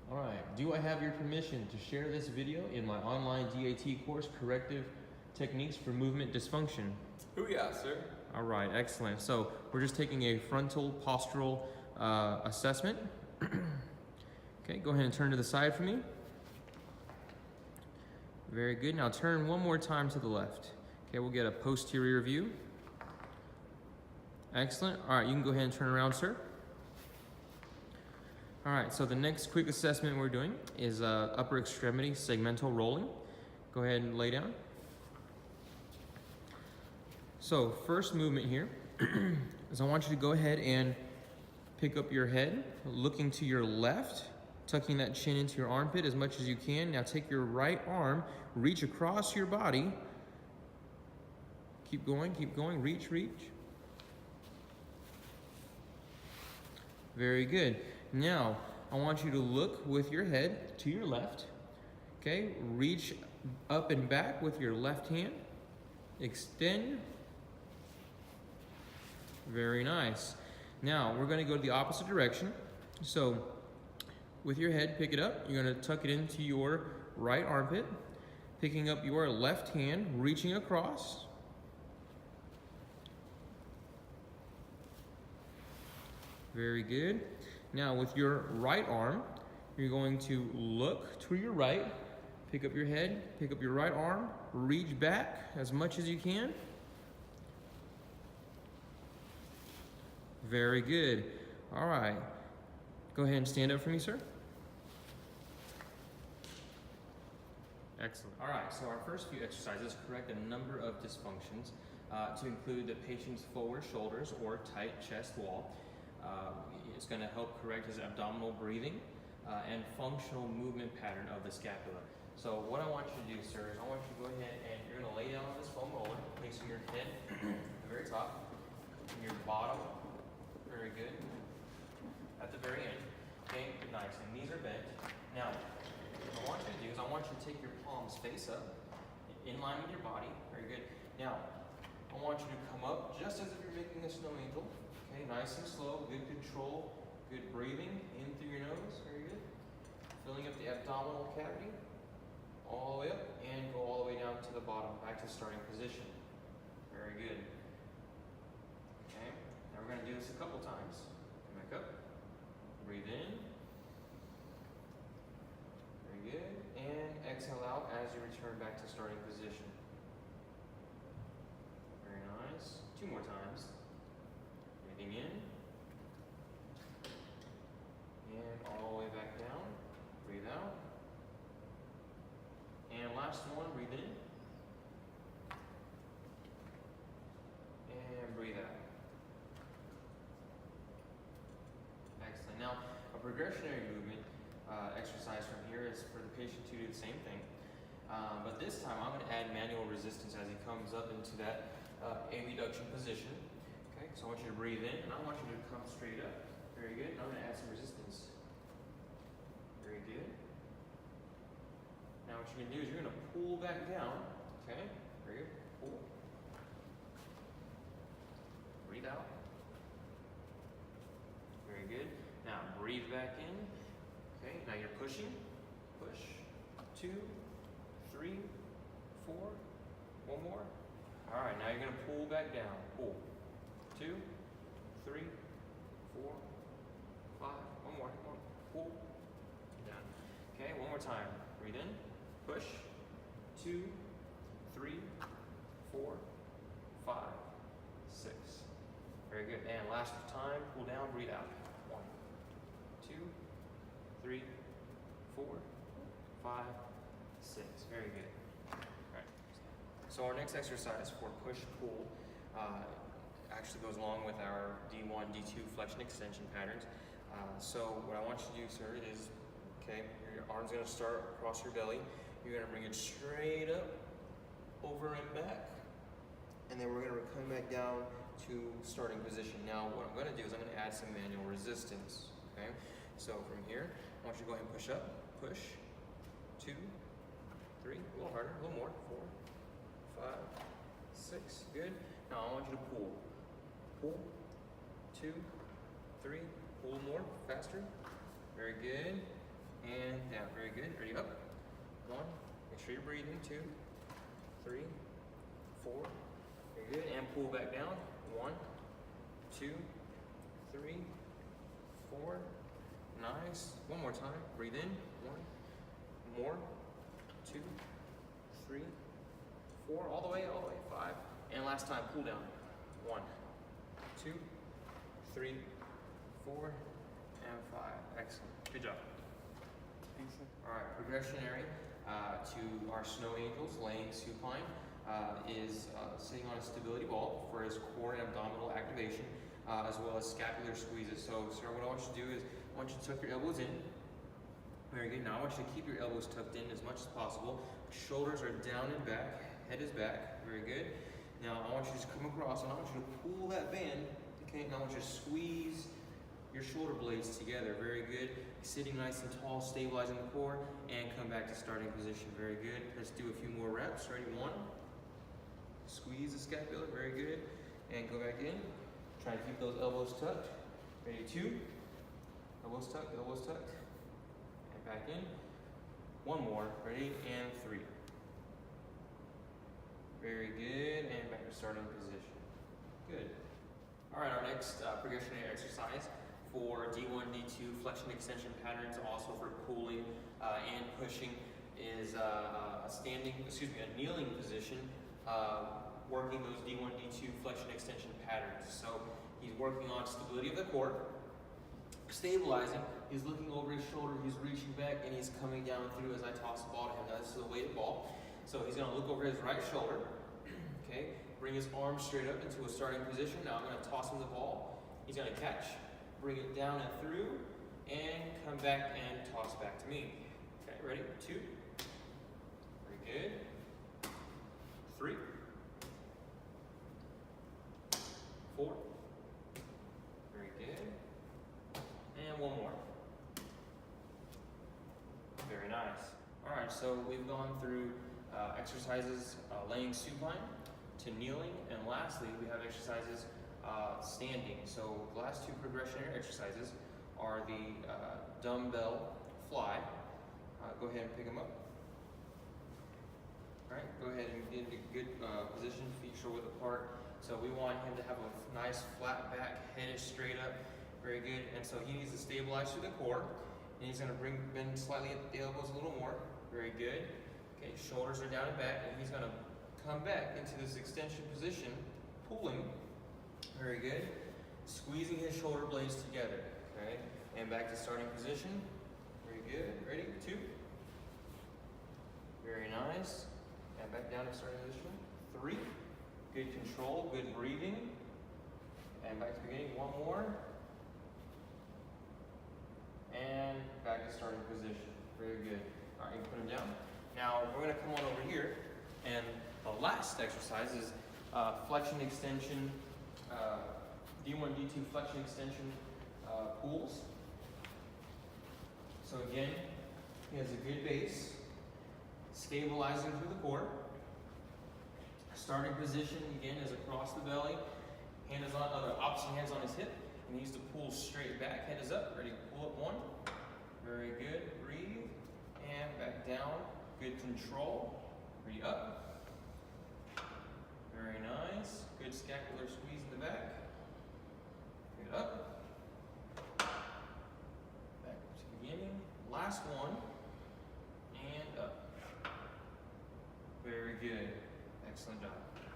All right, do I have your permission to share this video in my online DAT course, Corrective Techniques for Movement Dysfunction? Oh yeah, sir. All right, excellent. So we're just taking a frontal postural assessment. Okay, go ahead and turn to the side for me. Very good. Now turn one more time to the left. Okay, we'll get a posterior view. Excellent. All right, you can go ahead and turn around, sir. All right, so the next quick assessment we're doing is upper extremity segmental rolling. Go ahead and lay down. So first movement here is I want you to go ahead and pick up your head, looking to your left, tucking that chin into your armpit as much as you can. Now take your right arm, reach across your body. Keep going, reach, reach. Very good. Now, I want you to look with your head to your left. Okay, reach up and back with your left hand. Extend. Very nice. Now, we're going to go to the opposite direction. So, with your head, pick it up. You're going to tuck it into your right armpit. Picking up your left hand, reaching across. Very good. Now with your right arm, you're going to look to your right, pick up your head, pick up your right arm, reach back as much as you can. Very good. All right. Go ahead and stand up for me, sir. Excellent. All right, so our first few exercises correct a number of dysfunctions to include the patient's forward shoulders or tight chest wall. It's going to help correct his abdominal breathing and functional movement pattern of the scapula. So what I want you to do, sir, is I want you to go ahead and you're going to lay down on this foam roller, placing your head at the very top, and your bottom, very good, at the very end. Okay, nice, and knees are bent. Now, what I want you to do is I want you to take your palms face up, in line with your body, very good. Now, I want you to come up just as if you're making a snow angel. Okay, nice and slow, good control, good breathing in through your nose, very good. Filling up the abdominal cavity, all the way up, and go all the way down to the bottom, back to starting position. Very good. Okay, now we're going to do this a couple times. Come back up, breathe in. Very good, and exhale out as you return back to starting position. Very nice. Two more times. Breathing in. And all the way back down. Breathe out. And last one, breathe in. And breathe out. Excellent. Now, a progressionary movement exercise from here is for the patient to do the same thing. But this time, I'm going to add manual resistance as he comes up into that abduction position. Okay, so I want you to breathe in, and I want you to come straight up. Very good. And I'm going to add some resistance. Very good. Now what you're going to do is you're going to pull back down. Okay, very good. Pull. Breathe out. Very good. Now breathe back in. Okay, now you're pushing. Push. 2, 3, 4. One more. All right, now you're going to pull back down. Pull. 2, 3, 4, 5. One more. Pull. Down. Okay, one more time. Breathe in. Push. 2, 3, 4, 5, 6. Very good. And last time, pull down, breathe out. 1, 2, 3, 4, 5, 6. Very good. All right. So our next exercise for push-pull actually goes along with our D1, D2 flexion extension patterns. So what I want you to do, sir, is, okay, your arm's going to start across your belly. You're going to bring it straight up, over and back, and then we're going to come back down to starting position. Now what I'm going to do is I'm going to add some manual resistance. Okay, so from here, I want you to go ahead and push up, push, 2, 3, a little harder, a little more, 4, 5, 6, good. Now I want you to pull, 2, 3, pull more, faster, very good. and down. Very good. Ready, up. 1. Make sure you're breathing. 2, 3, 4. Very good. And pull back down. 1, 2, 3, 4. Nice. One more time. Breathe in. 1 more. 2, 3, 4. All the way. 5. And last time, pull down. 1, 2, 3, 4, and 5. Excellent. Good job. All right, progressionary to our snow angels laying supine is sitting on a stability ball for his core and abdominal activation, as well as scapular squeezes. So, sir, what I want you to do is I want you to tuck your elbows in. Very good. Now I want you to keep your elbows tucked in as much as possible. Shoulders are down and back. Head is back. Very good. Now I want you to just come across and I want you to pull that band. Okay. Now I want you to squeeze your shoulder blades together. Very good. Sitting nice and tall, stabilizing the core, and come back to starting position. Very good. Let's do a few more reps. Ready? 1. Squeeze the scapula. Very good. And go back in. Try to keep those elbows tucked. Ready? 2. Elbows tucked. Elbows tucked. And back in. 1 more. Ready? And 3. Very good. And back to starting position. Good. All right. Our next progressionary exercise for D1, D2 flexion extension patterns, also for pulling and pushing, is a kneeling position, working those D1, D2 flexion extension patterns. So he's working on stability of the core, stabilizing. He's looking over his shoulder, he's reaching back, and he's coming down through as I toss the ball to him. Now, this is a weighted ball. So he's going to look over his right shoulder, okay, bring his arms straight up into a starting position. Now I'm going to toss him the ball. He's going to catch, bring it down and through, and come back and toss back to me. Okay, ready? 2. Very good. 3. 4. Very good. And 1 more. Very nice. All right, so we've gone through exercises laying supine to kneeling, and lastly we have exercises standing. So the last 2 progressionary exercises are the dumbbell fly. Go ahead and pick them up. All right, go ahead and get into good position, feet shoulder width apart. So we want him to have a nice flat back, head is straight up. Very good. And so he needs to stabilize through the core. And he's going to bend slightly at the elbows a little more. Very good. Okay, shoulders are down and back, and he's going to come back into this extension position, pulling. Very good. Squeezing his shoulder blades together. Okay, and back to starting position. Very good. Ready? 2. Very nice. And back down to starting position. 3. Good control, good breathing. And back to the beginning. 1 more. And back to starting position. Very good. All right, you can put them down. Now we're going to come on over here, and the last exercise is flexion extension, D1, D2 flexion extension pulls. So again, he has a good base, stabilizing through the core. Starting position again is across the belly. Hand is on, opposite hand's on his hip. And he needs to pull straight back. Head is up. Ready? Pull up 1. Very good. Breathe. And back down. Good control. Breathe up. Very nice. Good scapular squeeze in the back. Good up. Back to the beginning. Last one. And up. Very good. Excellent job.